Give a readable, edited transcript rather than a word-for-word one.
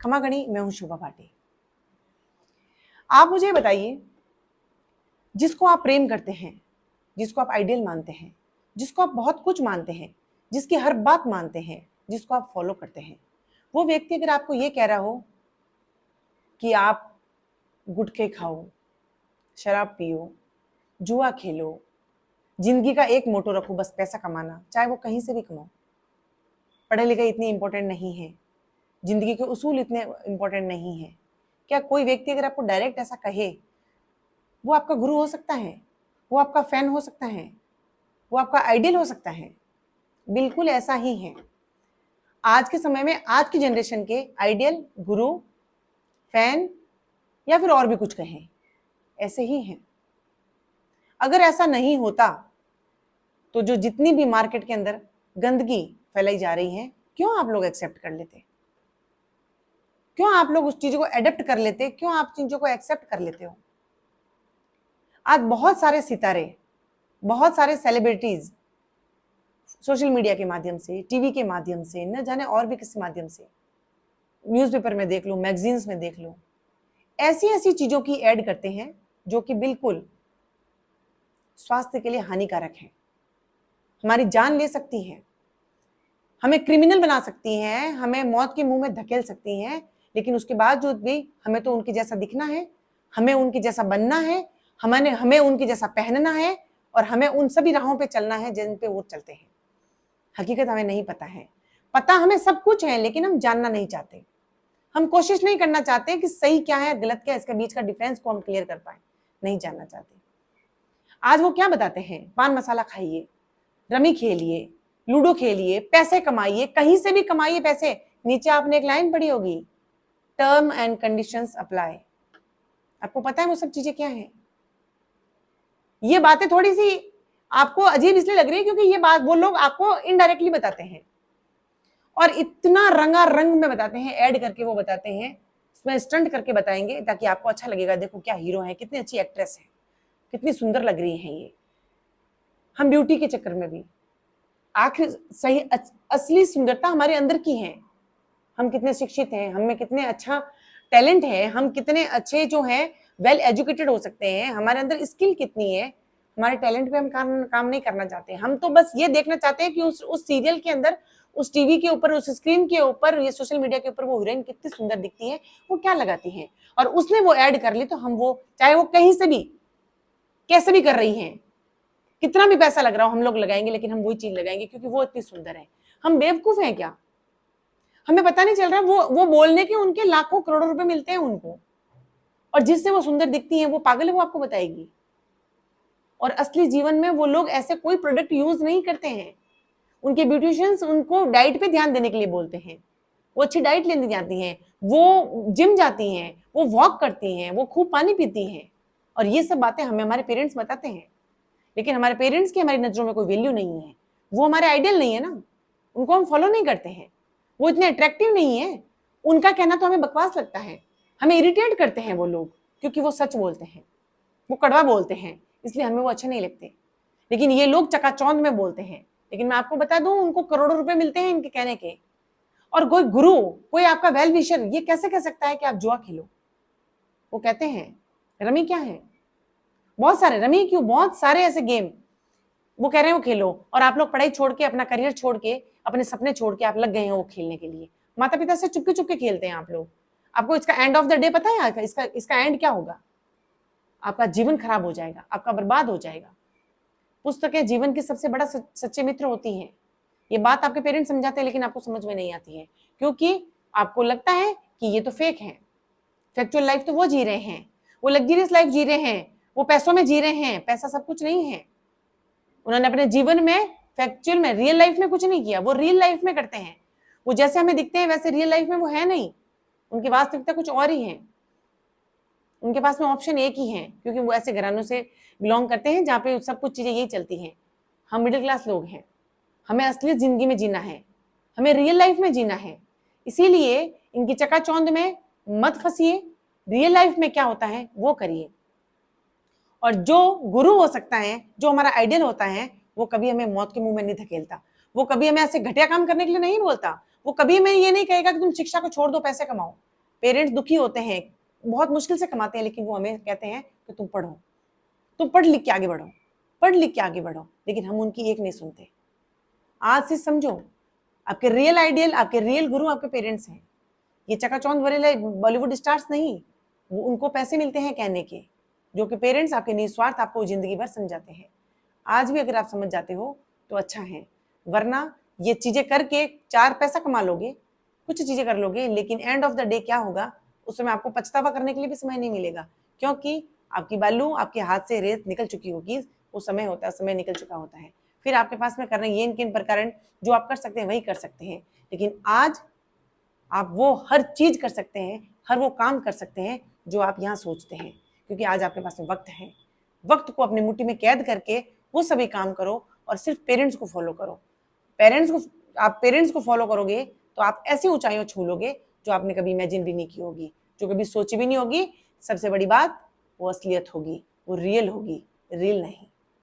खमा गणी, मैं हूं शोभा भाटी। आप मुझे बताइए, जिसको आप प्रेम करते हैं, जिसको आप आइडियल मानते हैं, जिसको आप बहुत कुछ मानते हैं, जिसकी हर बात मानते हैं, जिसको आप फॉलो करते हैं, वो व्यक्ति अगर आपको ये कह रहा हो कि आप गुटखे खाओ, शराब पियो, जुआ खेलो, जिंदगी का एक मोटो रखो, बस पैसा कमाना, चाहे वो कहीं से भी कमाओ, पढ़े लिखे इतनी इंपॉर्टेंट नहीं है, जिंदगी के उसूल इतने इंपॉर्टेंट नहीं है, क्या कोई व्यक्ति अगर आपको डायरेक्ट ऐसा कहे, वो आपका गुरु हो सकता है, वो आपका फैन हो सकता है, वो आपका आइडियल हो सकता है? बिल्कुल ऐसा ही है। आज के समय में, आज की जनरेशन के आइडियल, गुरु, फैन या फिर और भी कुछ कहें, ऐसे ही हैं। अगर ऐसा नहीं होता तो जो जितनी भी मार्केट के अंदर गंदगी फैलाई जा रही है, क्यों आप लोग एक्सेप्ट कर लेते? क्यों आप लोग उस चीजों को एडप्ट कर लेते? क्यों आप चीजों को एक्सेप्ट कर लेते हो? आज बहुत सारे सितारे, बहुत सारे सेलिब्रिटीज सोशल मीडिया के माध्यम से, टीवी के माध्यम से, न जाने और भी किसी माध्यम से, न्यूज़पेपर में देख लो, मैगजीन्स में देख लो, ऐसी ऐसी चीजों की ऐड करते हैं जो कि बिल्कुल स्वास्थ्य के लिए हानिकारक है, हमारी जान ले सकती हैं, हमें क्रिमिनल बना सकती हैं, हमें मौत के मुंह में धकेल सकती हैं। लेकिन उसके बावजूद भी हमें तो उनके जैसा दिखना है, हमें उनके जैसा बनना है, हमें उनके जैसा पहनना है और हमें उन सभी राहों पे चलना है जिन पे वो चलते हैं। हकीकत हमें नहीं पता है, पता हमें सब कुछ है, लेकिन हम जानना नहीं चाहते। हम कोशिश नहीं करना चाहते कि सही क्या है, गलत क्या है, इसके बीच का डिफरेंस को हम क्लियर कर पाए, नहीं जानना चाहते। आज वो क्या बताते हैं? पान मसाला खाइए, रमी खेलिए, लूडो खेलिए, पैसे कमाइए, कहीं से भी कमाइए पैसे। नीचे आपने एक लाइन पढ़ी होगी, टर्म एंड कंडीशंस अप्लाई। आपको पता है वो सब चीजें क्या है? ये बातें थोड़ी सी आपको अजीब इसलिए लग रही है क्योंकि ये बात वो लोग आपको इनडायरेक्टली बताते हैं और इतना रंगारंग में बताते हैं, ऐड करके वो बताते हैं, इसमें स्टंट करके बताएंगे ताकि आपको अच्छा लगेगा। देखो क्या हीरो है, कितनी अच्छी एक्ट्रेस है, कितनी सुंदर लग रही है ये। हम ब्यूटी के चक्कर में भी, आखिर सही असली सुंदरता हमारे अंदर की है। हम कितने शिक्षित हैं, हमें कितने अच्छा टैलेंट है, हम कितने अच्छे जो हैं वेल एजुकेटेड हो सकते हैं, हमारे अंदर स्किल कितनी है। हमारे टैलेंट पे हम काम नहीं करना चाहते। हम तो बस ये देखना चाहते हैं कि उस सीरियल के अंदर, उस टीवी के ऊपर, उस स्क्रीन के ऊपर, ये सोशल मीडिया के ऊपर वो हीरोइन कितनी सुंदर दिखती है, वो क्या लगाती है, और उसने वो ऐड कर ली तो हम वो, चाहे वो कहीं से भी कैसे भी कर रही है, कितना भी पैसा लग रहा हो हम लोग लगाएंगे, लेकिन हम वही चीज लगाएंगे क्योंकि वो इतनी सुंदर है। हम बेवकूफ हैं क्या? हमें पता नहीं चल रहा वो बोलने के उनके लाखों करोड़ों रुपए मिलते हैं उनको, और जिससे वो सुंदर दिखती है वो पागल है, वो आपको बताएगी। और असली जीवन में वो लोग ऐसे कोई प्रोडक्ट यूज नहीं करते हैं। उनके ब्यूटिशियंस उनको डाइट पे ध्यान देने के लिए बोलते हैं, वो अच्छी डाइट लेने जाती हैं, वो जिम जाती हैं, वो वॉक करती हैं, वो खूब पानी पीती हैं, और ये सब बातें हमें हमारे पेरेंट्स बताते हैं। लेकिन हमारे पेरेंट्स की हमारी नजरों में कोई वैल्यू नहीं है, वो हमारे आइडियल नहीं है ना, उनको हम फॉलो नहीं करते हैं, वो इतने अट्रैक्टिव नहीं है। उनका कहना तो हमें बकवास लगता है, हमें इरिटेट करते हैं वो लोग, क्योंकि वो सच बोलते हैं, वो कड़वा बोलते हैं, इसलिए हमें वो अच्छे नहीं लगते। लेकिन ये लोग चकाचौंध में बोलते हैं। लेकिन मैं आपको बता दूं, उनको करोड़ों रुपए मिलते हैं इनके कहने के। और कोई गुरु, कोई आपका वेल विशर ये कैसे कह सकता है कि आप जुआ खेलो? वो कहते हैं रमी क्या है, बहुत सारे, रमी क्यों, बहुत सारे ऐसे गेम वो कह रहे हैं वो खेलो, और आप लोग पढ़ाई छोड़ के, अपना करियर छोड़ के, अपने सपने छोड़ के आप लग गए हैं वो खेलने के लिए। माता पिता से चुपके चुपके खेलते हैं आप लोग। आपको इसका एंड ऑफ द डे पता है? इसका एंड क्या होगा? आपका जीवन खराब हो जाएगा, आपका बर्बाद हो जाएगा। पुस्तकें जीवन की सबसे बड़ा सच्चे मित्र होती हैं। ये बात आपके पेरेंट्स समझाते हैं, लेकिन आपको समझ में नहीं आती है, क्योंकि आपको लगता है कि ये तो फेक है। फैक्चुअल लाइफ तो वो जी रहे हैं, वो लग्जरियस लाइफ जी रहे हैं, वो पैसों में जी रहे हैं। पैसा सब कुछ नहीं है। उन्होंने अपने जीवन में, फैक्चुअल में, रियल लाइफ में कुछ नहीं किया। वो रियल लाइफ में करते हैं, वो जैसे हमें दिखते हैं वैसे रियल लाइफ में वो है नहीं। उनकी वास्तविकता कुछ और ही है। उनके पास में ऑप्शन एक ही है, क्योंकि वो ऐसे घरानों से बिलोंग करते हैं जहाँ पे सब कुछ चीजें यही चलती हैं। हम मिडिल क्लास लोग हैं, हमें असलियत जिंदगी में जीना है, हमें रियल लाइफ में जीना है। इसीलिए इनकी चकाचौंध में मत फंसिए, रियल लाइफ में क्या होता है वो करिए। और जो गुरु हो सकता है, जो हमारा आइडियल होता है, वो कभी हमें मौत के मुंह में नहीं धकेलता। वो कभी हमें ऐसे घटिया काम करने के लिए नहीं बोलता। वो कभी हमें ये नहीं कहेगा कि तुम शिक्षा को छोड़ दो, पैसे कमाओ। पेरेंट्स दुखी होते हैं, बहुत मुश्किल से कमाते हैं, लेकिन वो हमें कहते हैं कि तुम पढ़ो, तुम पढ़ लिख के आगे बढ़ो, पढ़ लिख के आगे बढ़ो, लेकिन हम उनकी एक नहीं सुनते। आज से समझो, आपके रियल आइडियल, आपके रियल गुरु आपके पेरेंट्स हैं। ये चकाचौंध भरे बॉलीवुड स्टार्स नहीं, वो उनको पैसे मिलते हैं कहने के, जो कि पेरेंट्स आपके निस्वार्थ आपको जिंदगी भर समझाते हैं। आज भी अगर आप समझ जाते हो तो अच्छा है, वरना ये चीजें करके 4 पैसा कमा लोगे, कुछ चीजें कर लोगे, लेकिन एंड ऑफ द डे क्या होगा, उस समय आपको पछतावा करने के लिए भी समय नहीं मिलेगा, क्योंकि आपकी बालू आपके हाथ से रेत निकल चुकी होगी, वो समय होता है, समय निकल चुका होता है। फिर आपके पास में करने ये किन प्रकार जो आप कर सकते हैं वही कर सकते हैं, लेकिन आज आप वो हर चीज कर सकते हैं, हर वो काम कर सकते हैं जो आप यहाँ सोचते हैं, क्योंकि आज आपके पास में वक्त है। वक्त को अपनी मुट्ठी में कैद करके वो सभी काम करो और सिर्फ पेरेंट्स को फॉलो करो। आप पेरेंट्स को फॉलो करोगे तो आप ऐसी ऊंचाइयों छू लोगे जो आपने कभी इमेजिन भी नहीं की होगी, जो कभी सोची भी नहीं होगी। सबसे बड़ी बात, वो असलियत होगी, वो रियल होगी, रील नहीं।